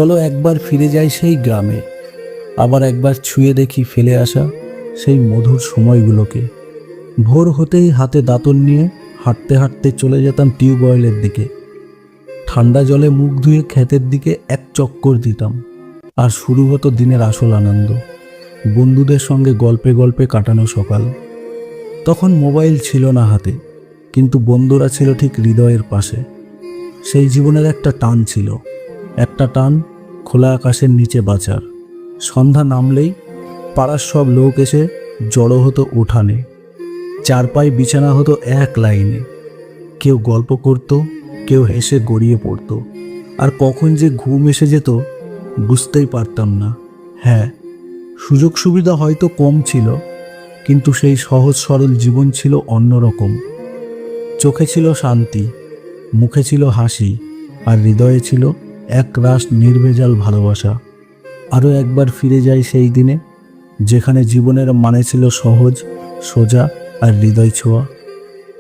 চলো একবার ফিরে যাই সেই গ্রামে, আবার একবার ছুঁয়ে দেখি ফেলে আসা সেই মধুর সময়গুলোকে। ভোর হতেই হাতে দাঁতন নিয়ে হাঁটতে হাঁটতে চলে যেতাম টিউবওয়েলের দিকে। ঠান্ডা জলে মুখ ধুয়ে ক্ষেতের দিকে এক চক্কর দিতাম। আর শুরু হতো দিনের আসল আনন্দ, বন্ধুদের সঙ্গে গল্পে গল্পে কাটানো সকাল। তখন মোবাইল ছিল না হাতে, কিন্তু বন্ধুরা ছিল ঠিক হৃদয়ের পাশে। সেই জীবনের একটা টান ছিল, একটা টান খোলা আকাশের নিচে বাঁচার। সন্ধ্যা নামলেই পাড়ার সব লোক এসে জড়ো হতো উঠানে। চারপায়ে বিছানা হতো এক লাইনে। কেউ গল্প করত, কেউ হেসে গড়িয়ে পড়ত। আর কখন যে ঘুম এসে যেত বুঝতেই পারতাম না। হ্যাঁ, সুযোগ সুবিধা হয়তো কম ছিল, কিন্তু সেই সহজ সরল জীবন ছিল অন্যরকম। চোখে ছিল শান্তি, মুখে ছিল হাসি, আর হৃদয়ে ছিল এক রাশ নির্ভেজাল ভালোবাসা। আরও একবার ফিরে যাই সেই দিনে, যেখানে জীবনের মানে ছিল সহজ, সোজা আর হৃদয় ছোঁয়া।